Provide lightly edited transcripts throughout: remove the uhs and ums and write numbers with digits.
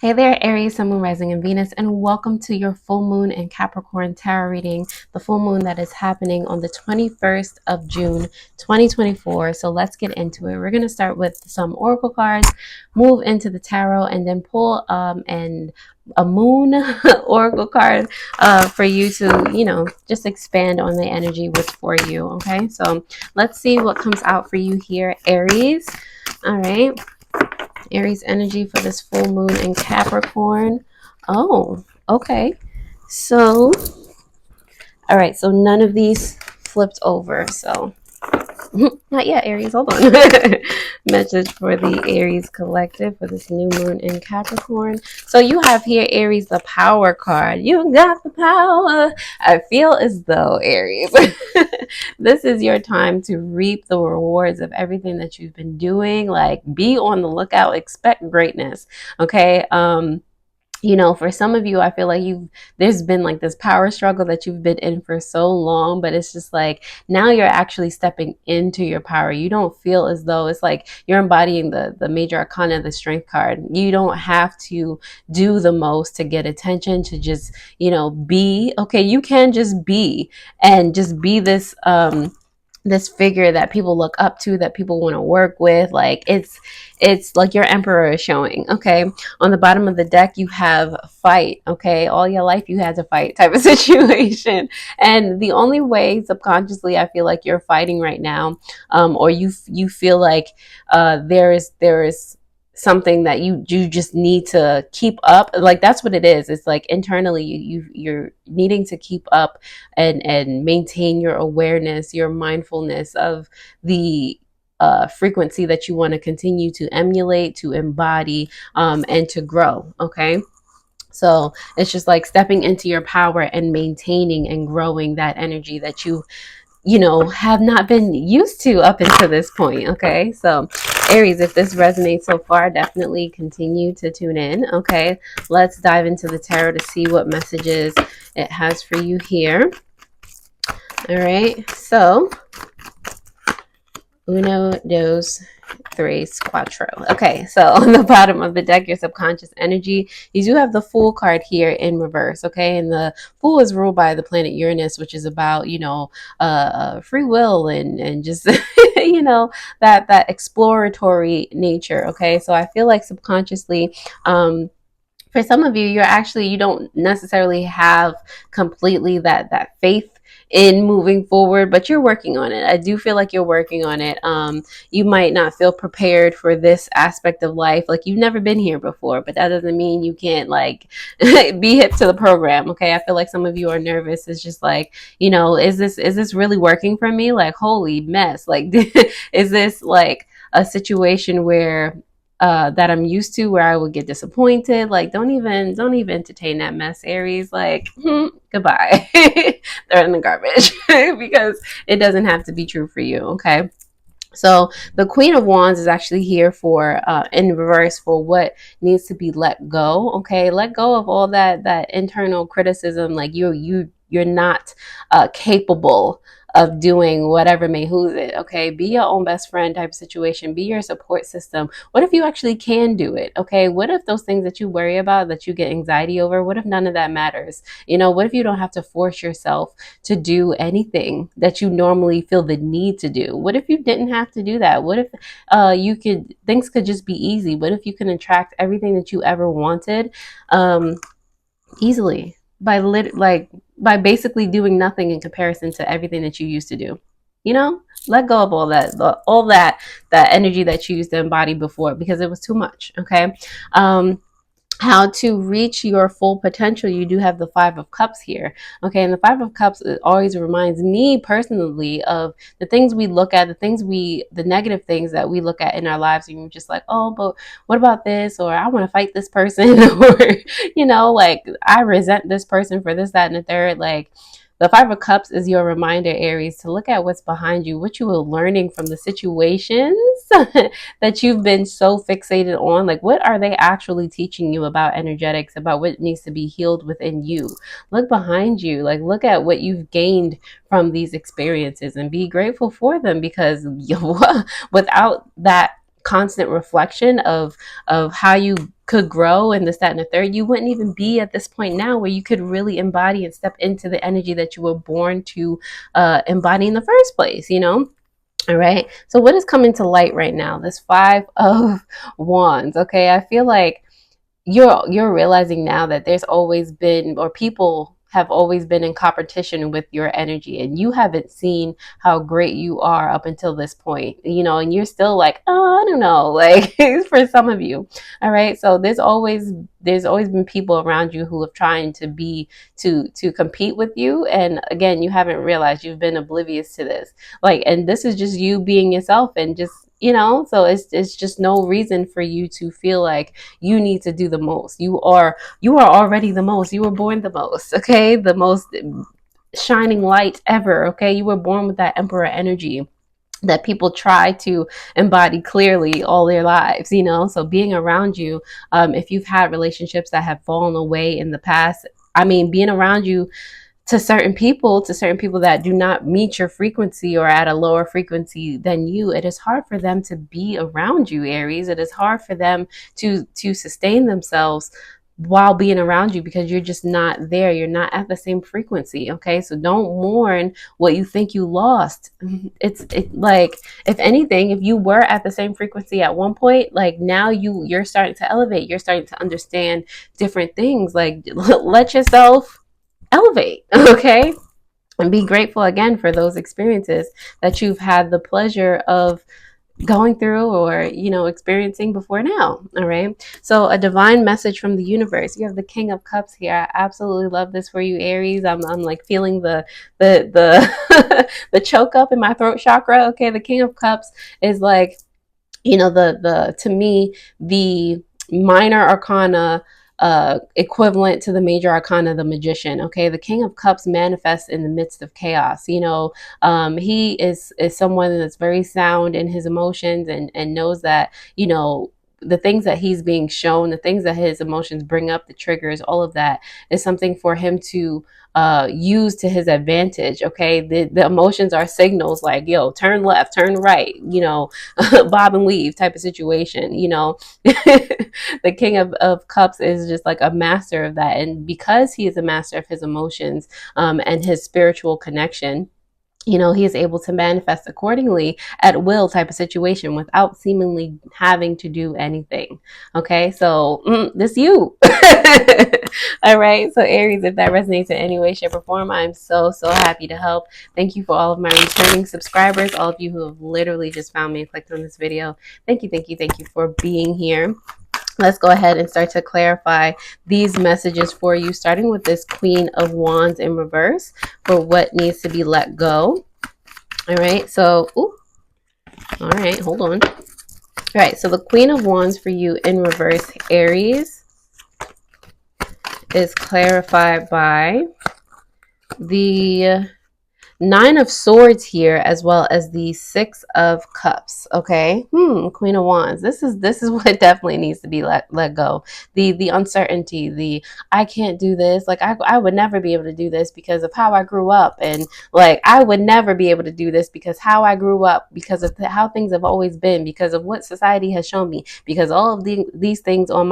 Hey there, Aries, Sun, Moon, Rising, and Venus, and welcome to your full moon and Capricorn tarot reading. The full moon that is happening on the 21st of June, 2024. So let's get into it. We're going to start with some oracle cards, move into the tarot, and then pull a moon oracle card for you to, just expand on the energy what's for you. Okay, so let's see what comes out for you here, Aries. All right. Aries energy for this full moon in Capricorn. Oh, okay. So, all right. So none of these flipped over. So, not yet, Aries. Hold on. Message for the Aries collective for this new moon in Capricorn. So you have here, Aries, the power card. You got the power. I feel as though, Aries, this is your time to reap the rewards of everything that you've been doing. Like, be on the lookout, expect greatness. Okay. For some of you, I feel like there's been like this power struggle that you've been in for so long, but it's just like now you're actually stepping into your power. You don't feel as though it's like you're embodying the major arcana, the strength card. You don't have to do the most to get attention, to just, be. Okay, you can just be, and just be this figure that people look up to, that people want to work with. Like it's like your emperor is showing. Okay, on the bottom of the deck you have fight. Okay, all your life you had to fight type of situation, and the only way subconsciously I feel like you're fighting right now, or you feel like there is something that you just need to keep up. Like that's what it is. It's like internally you're needing to keep up and maintain your awareness, your mindfulness of the frequency that you want to continue to emulate, to embody, and to grow. Okay, so it's just like stepping into your power and maintaining and growing that energy that you have not been used to up until this point. Okay, so Aries, if this resonates so far, definitely continue to tune in. Okay, let's dive into the tarot to see what messages it has for you here. All right, so uno, dos, tres, cuatro. Okay, so on the bottom of the deck, your subconscious energy, you do have the Fool card here in reverse. Okay, and the Fool is ruled by the planet Uranus, which is about free will and just that exploratory nature. Okay, so I feel like subconsciously, for some of you, you don't necessarily have completely that faith in moving forward, but you're working on it. I do feel like you're working on it. You might not feel prepared for this aspect of life. Like you've never been here before, but that doesn't mean you can't like be hip to the program. Okay. I feel like some of you are nervous. It's just like, is this really working for me? Like, holy mess. Like, is this like a situation where that I'm used to, where I would get disappointed? Like, don't even entertain that mess, Aries. Like, goodbye. They're in the garbage because it doesn't have to be true for you. Okay. So the Queen of Wands is actually here for in reverse for what needs to be let go. Okay, let go of all that internal criticism. Like you're not capable of doing whatever may who's it. Okay, be your own best friend type of situation. Be your support system. What if you actually can do it? Okay, what if those things that you worry about, that you get anxiety over, what if none of that matters? What if you don't have to force yourself to do anything that you normally feel the need to do? What if you didn't have to do that? What if things could just be easy? What if you can attract everything that you ever wanted easily by basically doing nothing in comparison to everything that you used to do? Let go of all that energy that you used to embody before, because it was too much. Okay. How to reach your full potential, you do have the Five of Cups here. Okay, and the Five of Cups always reminds me personally of the things we look at, the negative things that we look at in our lives, and you're just like, oh, but what about this? Or I want to fight this person, or like I resent this person for this, that, and the third. Like, the Five of Cups is your reminder, Aries, to look at what's behind you, what you were learning from the situations that you've been so fixated on. Like, what are they actually teaching you about energetics, about what needs to be healed within you? Look behind you. Like, look at what you've gained from these experiences and be grateful for them, because without that constant reflection of how you could grow and this, that, and the third, you wouldn't even be at this point now where you could really embody and step into the energy that you were born to embody in the first place, you know? All right. So what is coming to light right now? This Five of Wands. Okay. I feel like you're realizing now that there's always been, or people have always been in competition with your energy, and you haven't seen how great you are up until this point, you know, and you're still like, oh, I don't know, like for some of you. All right. So there's always been people around you who have trying to be to compete with you, and again, you haven't realized, you've been oblivious to this, like, and this is just you being yourself, and just, you know, so it's just no reason for you to feel like you need to do the most. You are already the most. You were born the most, okay? The most shining light ever, okay? You were born with that emperor energy that people try to embody clearly all their lives, you know? So being around you, if you've had relationships that have fallen away in the past, I mean, being around you to certain people that do not meet your frequency or at a lower frequency than you, it is hard for them to be around you, Aries. It is hard for them to sustain themselves while being around you, because you're just not there. You're not at the same frequency. Okay. So don't mourn what you think you lost. It's like, if anything, if you were at the same frequency at one point, like now you're starting to elevate. You're starting to understand different things. Like let yourself elevate, okay? And be grateful again for those experiences that you've had the pleasure of going through, or, you know, experiencing before now. All right. So a divine message from the universe. You have the King of Cups here. I absolutely love this for you, Aries. I'm like feeling the the choke up in my throat chakra. Okay. The King of Cups is like, you know, the to me, the minor arcana equivalent to the major arcana, the Magician. Okay, the King of Cups manifests in the midst of chaos. You know, he is someone that's very sound in his emotions, and knows that, you know, the things that he's being shown, the things that his emotions bring up, the triggers, all of that is something for him to use to his advantage. Okay, the emotions are signals like, yo, turn left, turn right, you know, bob and weave type of situation, you know. The King of Cups is just like a master of that, and because he is a master of his emotions, and his spiritual connection, you know, he is able to manifest accordingly at will type of situation without seemingly having to do anything. Okay, so this you. All right, so Aries, if that resonates in any way, shape, or form, I'm so happy to help. Thank you for all of my returning subscribers, all of you who have literally just found me and clicked on this video. Thank you for being here. Let's go ahead and start to clarify these messages for you, starting with this Queen of Wands in reverse for what needs to be let go. All right, so, all right, hold on. All right, so the Queen of Wands for you in reverse, Aries, is clarified by the Nine of Swords here, as well as the Six of Cups. Okay, Queen of Wands. This is what definitely needs to be let go. The uncertainty. The I can't do this. Like I would never be able to do this because of how I grew up, and like I would never be able to do this because how I grew up, because of how things have always been, because of what society has shown me, because all of these things in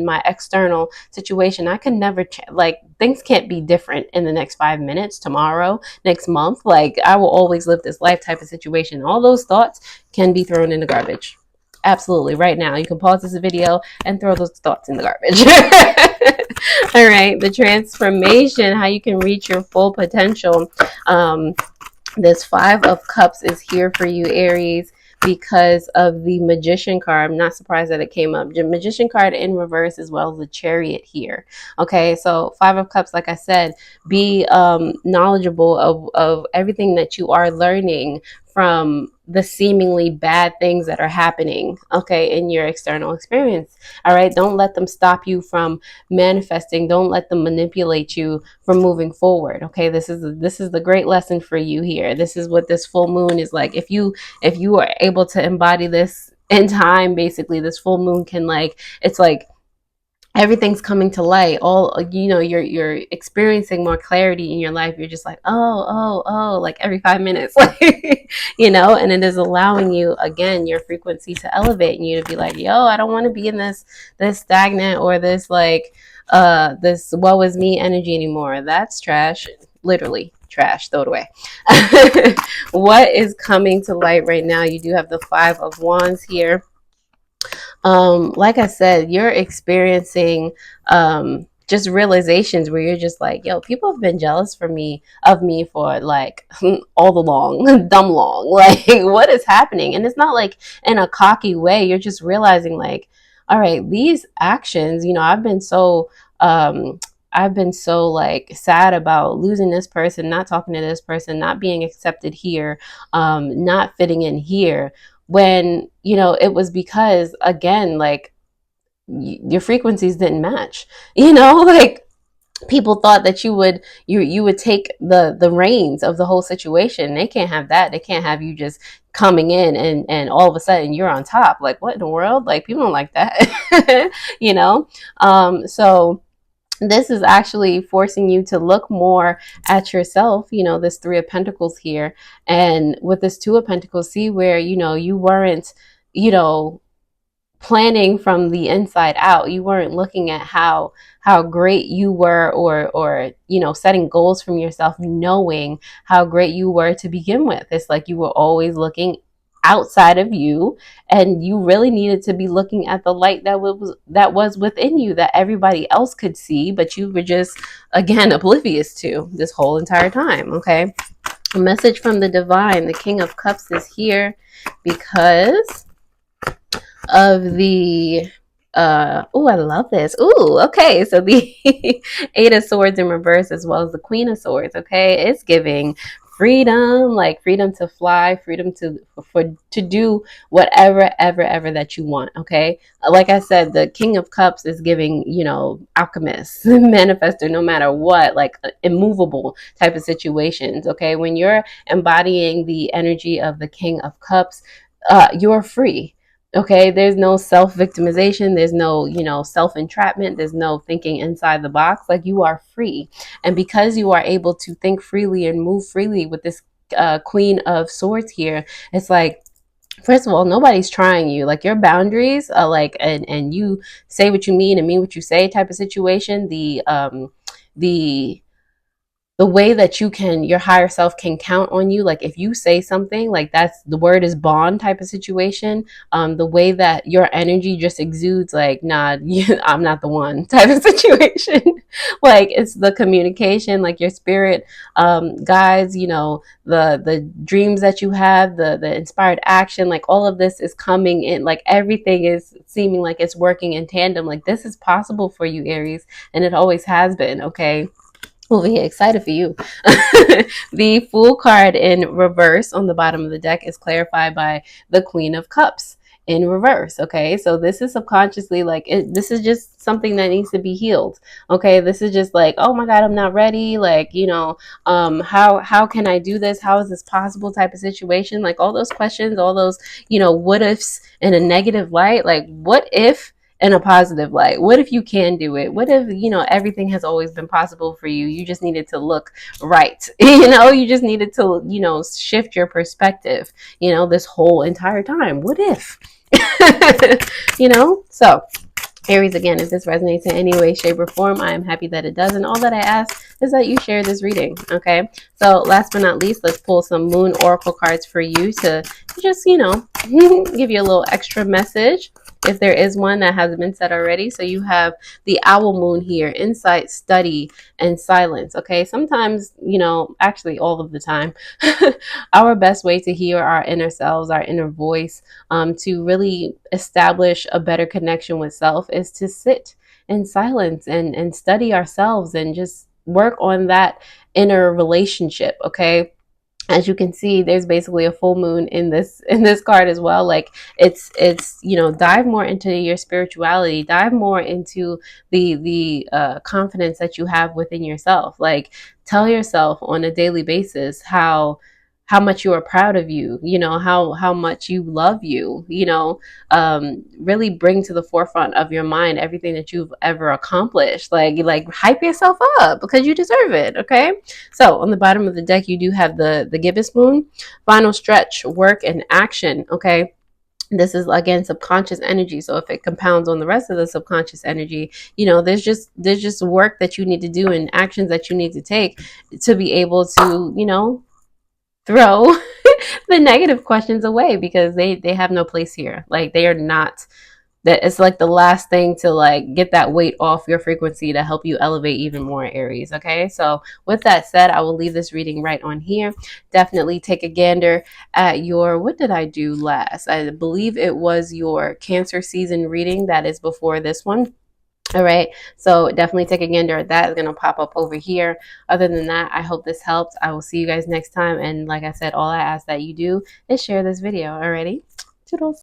my external situation, I can never like things can't be different in the next 5 minutes, tomorrow, next month. Like I will always live this life type of situation. All those thoughts can be thrown in the garbage. Absolutely. Right now, you can pause this video and throw those thoughts in the garbage. All right. The transformation, how you can reach your full potential. This Five of Cups is here for you, Aries, because of the Magician card. I'm not surprised that it came up. The Magician card in reverse, as well as the Chariot here. Okay, so Five of Cups, like I said, be knowledgeable of everything that you are learning from the seemingly bad things that are happening, okay, in your external experience. All right, don't let them stop you from manifesting. Don't let them manipulate you from moving forward. Okay, this is the great lesson for you here. This is what this full moon is like. If you are able to embody this in time, basically this full moon can, like, it's like everything's coming to light. All, you're experiencing more clarity in your life. You're just like, oh, like every 5 minutes, like, and it is allowing you, again, your frequency to elevate, and you to be like, yo, I don't want to be in this stagnant, or this like this woe is me energy anymore. That's trash. Literally trash. Throw it away. What is coming to light right now? You do have the Five of Wands here. Like I said, you're experiencing just realizations where you're just like, yo, people have been jealous of me for like all the long, dumb long. Like, what is happening? And it's not like in a cocky way. You're just realizing, like, all right, these actions, I've been so like sad about losing this person, not talking to this person, not being accepted here, not fitting in here, when it was because, again, like, your frequencies didn't match. Like, people thought that you would take the reins of the whole situation. They can't have that. They can't have you just coming in and all of a sudden you're on top. Like, what in the world? Like, people don't like that. So this is actually forcing you to look more at yourself. This Three of Pentacles here, and with this Two of Pentacles, see where you weren't you know planning from the inside out. You weren't looking at how great you were, or setting goals from yourself, knowing how great you were to begin with. It's like you were always looking outside of you, and you really needed to be looking at the light that was within you, that everybody else could see, but you were just, again, oblivious to this whole entire time. Okay, a message from the divine. The King of Cups is here because of the I love this. Okay, so the Eight of Swords in reverse, as well as the Queen of Swords. Okay, it's giving freedom, like freedom to fly, freedom to do whatever ever that you want. Okay, like I said, the King of Cups is giving, alchemist, manifester, no matter what, like immovable type of situations. Okay, when you're embodying the energy of the King of Cups, you're free. Okay, there's no self-victimization, there's no, self-entrapment, there's no thinking inside the box. Like, you are free. And because you are able to think freely and move freely with this Queen of Swords here, it's like, first of all, nobody's trying you. Like, your boundaries are like, and you say what you mean and mean what you say type of situation. The way that your higher self can count on you, like if you say something, like, that's the word is bond type of situation. The way that your energy just exudes, like, nah, I'm not the one type of situation. Like, it's the communication, like your spirit guides, the dreams that you have, the inspired action, like all of this is coming in, like everything is seeming like it's working in tandem. Like, this is possible for you, Aries, and it always has been. Okay, over here, excited for you. The Fool card in reverse on the bottom of the deck is clarified by the Queen of Cups in reverse. Okay, so this is subconsciously like this is just something that needs to be healed. Okay, this is just like, oh my God, I'm not ready. Like, how can I do this? How is this possible type of situation? Like, all those questions, all those what ifs in a negative light. Like, what if in a positive light? What if you can do it? What if, everything has always been possible for you? You just needed to look right. You just needed to, shift your perspective, this whole entire time. What if? So Aries, again, if this resonates in any way, shape, or form, I am happy that it does. And all that I ask is that you share this reading. Okay. So last but not least, let's pull some Moon Oracle cards for you to just, give you a little extra message, if there is one that hasn't been said already. So you have the Owl Moon here: insight, study, and silence. Okay. Sometimes, actually all of the time, our best way to hear our inner selves, our inner voice, to really establish a better connection with self, is to sit in silence and study ourselves and just work on that inner relationship. Okay, as you can see, there's basically a full moon in this card as well. Like, it's dive more into your spirituality, dive more into the confidence that you have within yourself. Like, tell yourself on a daily basis how how much you are proud of you, you know, how much you love you, you know, really bring to the forefront of your mind everything that you've ever accomplished. Like hype yourself up because you deserve it. Okay. So on the bottom of the deck, you do have the gibbous moon, final stretch, work and action. Okay. This is again subconscious energy, so if it compounds on the rest of the subconscious energy, you know, there's just work that you need to do and actions that you need to take to be able to, you know, throw the negative questions away because they have no place here. Like they are not, that it's like the last thing to like get that weight off your frequency to help you elevate even more, Aries. Okay, so with that said, I will leave this reading right on here. Definitely take a gander at your, what did I do last? I believe it was your Cancer season reading that is before this one. All right, so definitely take a gander at that. It's going to pop up over here. Other than that, I hope this helped. I will see you guys next time. And like I said, all I ask that you do is share this video. Alrighty, toodles.